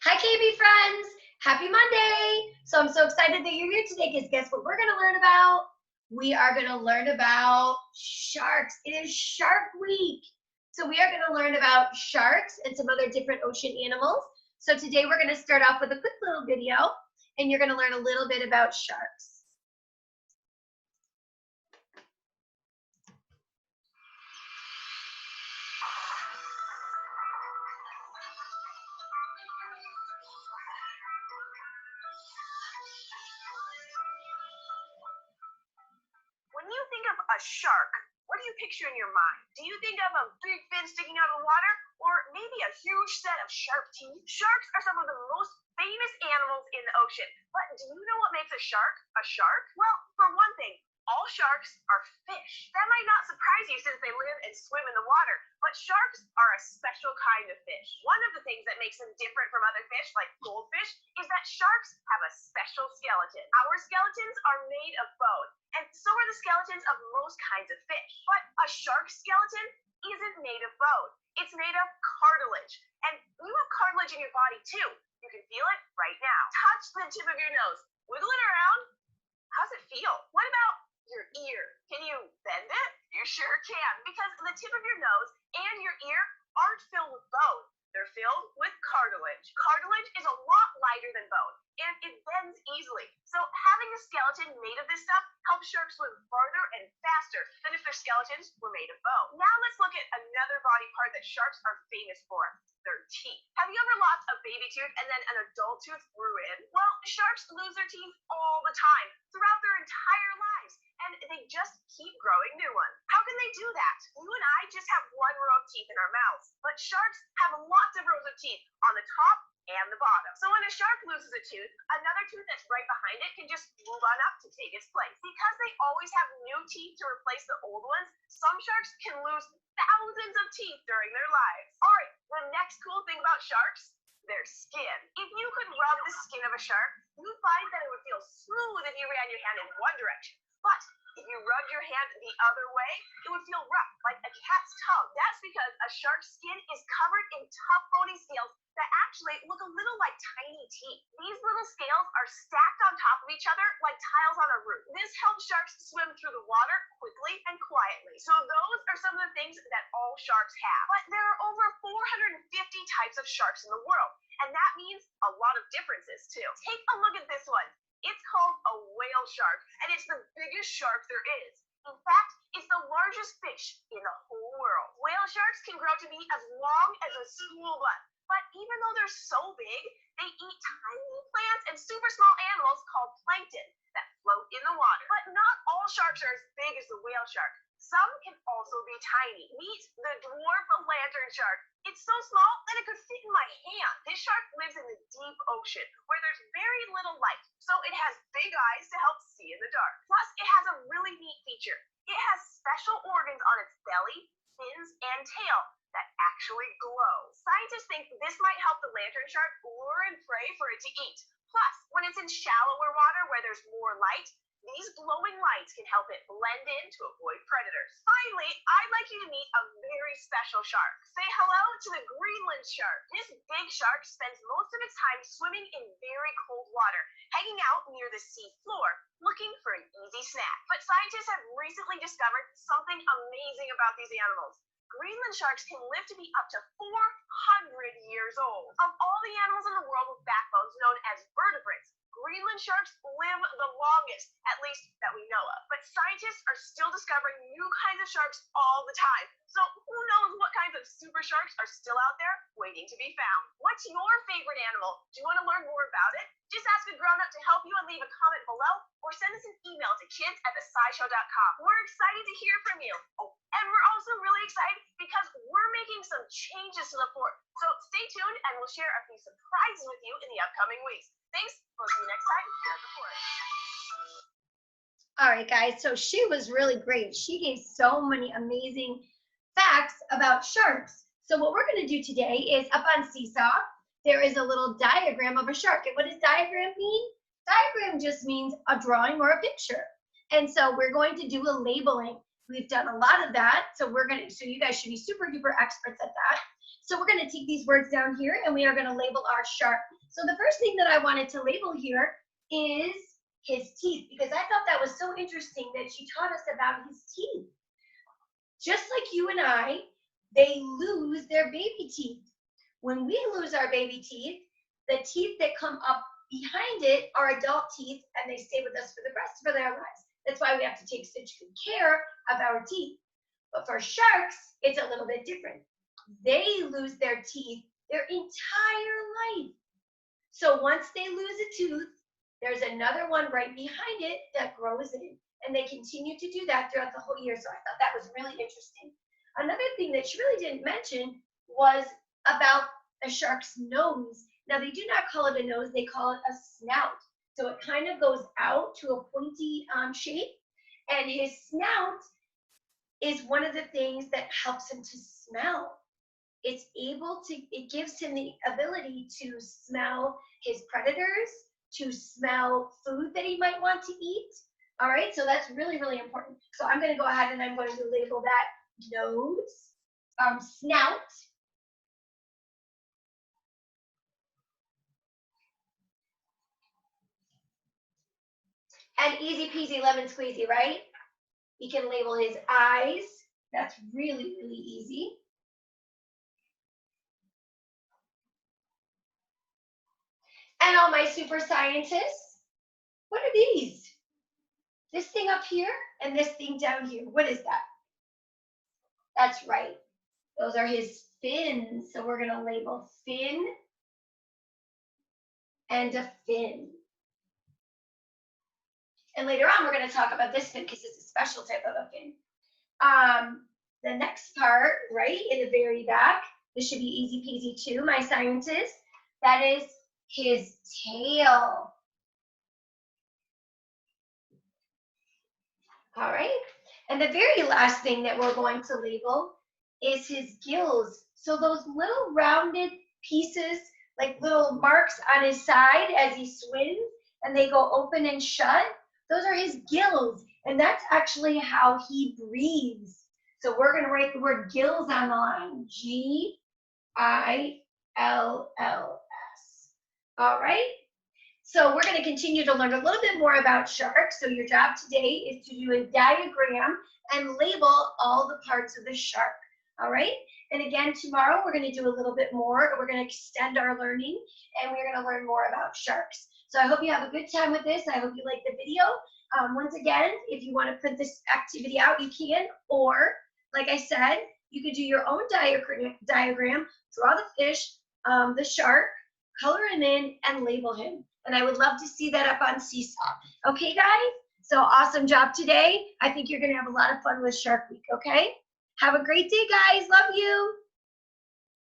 Hi, KB friends. Happy Monday. So I'm so excited that you're here today because guess what we're going to learn about? We are going to learn about sharks. It is Shark Week. So we are going to learn about sharks and some other different ocean animals. So today we're going to start off with a quick little video and you're going to learn a little bit about sharks. When you think of a shark, what do you picture in your mind? Do you think of a big fin sticking out of the water, or maybe a huge set of sharp teeth? Sharks are some of the most famous animals in the ocean. But do you know what makes a shark a shark? Well, for one thing, all sharks are fish. That might not surprise you since they live and swim in the water, but sharks are a special kind of fish. One of the things that makes them different from other fish, like goldfish, is that sharks have a special skeleton. Our skeletons are made of bone, and so are the skeletons of most kinds of fish. But a shark skeleton isn't made of bone. It's made of cartilage. And you have cartilage in your body too. You can feel it right now. Touch the tip of your nose. Wiggle it around. How's it feel? What about your ear? Can you bend it? You sure can, because the tip of your nose and your ear aren't filled with bone. They're filled with cartilage. Cartilage is a lot lighter than bone, and it bends easily. So having a skeleton made of this stuff helps sharks swim farther and faster than if their skeletons were made of bone. Now let's look at another body part that sharks are famous for. Their teeth. Have you ever lost a baby tooth and then an adult tooth grew in? Well, sharks lose their teeth all the time throughout their entire lives, and they just keep growing new ones. How can they do that? You and I just have one row of teeth in our mouths, but sharks have lots of rows of teeth on the top and the bottom. So when a shark loses a tooth, another tooth that's right behind it can just move on up to take its place. Because they always have new teeth to replace the old ones, some sharks can lose thousands of teeth during their lives. All right, the next cool thing about sharks, their skin. If you could rub the skin of a shark, you'd find that it would feel smooth if you ran your hand in one direction. But if you rubbed your hand the other way, it would feel rough, like a cat's tongue. That's because a shark's skin is covered in tough bony scales that actually look a little like tiny teeth. These little scales are stacked on top of each other like tiles on a roof. This helps sharks swim through the water quickly and quietly. So those are some of the things that all sharks have. But there are over 450 types of sharks in the world, and that means a lot of differences too. Take a look at this one. It's called a whale shark, and it's the biggest shark there is. In fact, it's the largest fish in the whole world. Whale sharks can grow to be as long as a school bus. But even though they're so big, they eat tiny plants and super small animals called plankton that float in the water. But not all sharks are as big as the whale shark. Some can also be tiny. Meet the dwarf lantern shark. It's so small that it could fit in my hand. This shark lives in the deep ocean where there's very little light, so it has big eyes to help see in the dark. Plus, it has a really neat feature. It has special organs on its belly, fins, and tail that actually glow. Scientists think this might help the lantern shark lure and prey for it to eat. Plus, when it's in shallower water where there's more light, these glowing lights can help it blend in to avoid predators. Finally, I'd like you to meet a very special shark. Say hello to the Greenland shark. This big shark spends most of its time swimming in very cold water, hanging out near the sea floor, looking for an easy snack. But scientists have recently discovered something amazing about these animals. Greenland sharks can live to be up to 400 years old. Of all the animals in the world with backbones known as vertebrates, Greenland sharks live the longest, at least that we know of. But scientists are still discovering new kinds of sharks all the time. So who knows what kinds of super sharks are still out there waiting to be found. What's your favorite animal? Do you want to learn more about it? Just ask a grown-up to help you and leave a comment below, or send us an email to kids@thescishow.com. We're excited to hear from you. Oh, and we're also really excited because we're making some changes to the fort. So stay tuned and we'll share a few surprises with you in the upcoming weeks. Thanks. We'll see you next time here at the fort. All right, guys, so she was really great. She gave so many amazing facts about sharks. So what we're going to do today is up on Seesaw, there is a little diagram of a shark. And what does diagram mean? Diagram just means a drawing or a picture. And so we're going to do a labeling. We've done a lot of that, so you guys should be super duper experts at that. So we're going to take these words down here and we are going to label our shark. So the first thing that I wanted to label here is his teeth, because I thought that was so interesting that she taught us about his teeth. Just like you and I, they lose their baby teeth. When we lose our baby teeth, the teeth that come up behind it are adult teeth, and they stay with us for the rest of their lives. That's why we have to take such good care of our teeth. But for sharks, it's a little bit different. They lose their teeth their entire life. So once they lose a tooth, there's another one right behind it that grows in, and they continue to do that throughout the whole year. So I thought that was really interesting. Another thing that she really didn't mention was about a shark's nose. Now, they do not call it a nose, they call it a snout. So it kind of goes out to a pointy shape, and his snout is one of the things that helps him to smell. It gives him the ability to smell his predators, to smell food that he might want to eat. All right, so that's really, really important. So I'm going to go ahead and I'm going to label that nose, snout. And easy peasy lemon squeezy, right? You can label his eyes. That's really, really easy. And all my super scientists, what are these? This thing up here and this thing down here. What is that? That's right. Those are his fins. So we're going to label fin and a fin. And later on, we're going to talk about this fin because it's a special type of a fin. The next part, right, in the very back, this should be easy peasy too, my scientist. That is his tail. All right. And the very last thing that we're going to label is his gills. So those little rounded pieces, like little marks on his side as he swims, and they go open and shut, those are his gills. And that's actually how he breathes. So we're going to write the word gills on the line. G-I-L-L-S. All right. So we're going to continue to learn a little bit more about sharks. So your job today is to do a diagram and label all the parts of the shark. All right. And again, tomorrow we're going to do a little bit more. We're going to extend our learning and we're going to learn more about sharks. So I hope you have a good time with this. I hope you like the video. Once again, if you want to print this activity out, you can. Or, like I said, you could do your own diagram, draw the fish, the shark, color him in, and label him. And I would love to see that up on Seesaw. Okay, guys? So awesome job today. I think you're going to have a lot of fun with Shark Week, okay? Have a great day, guys. Love you.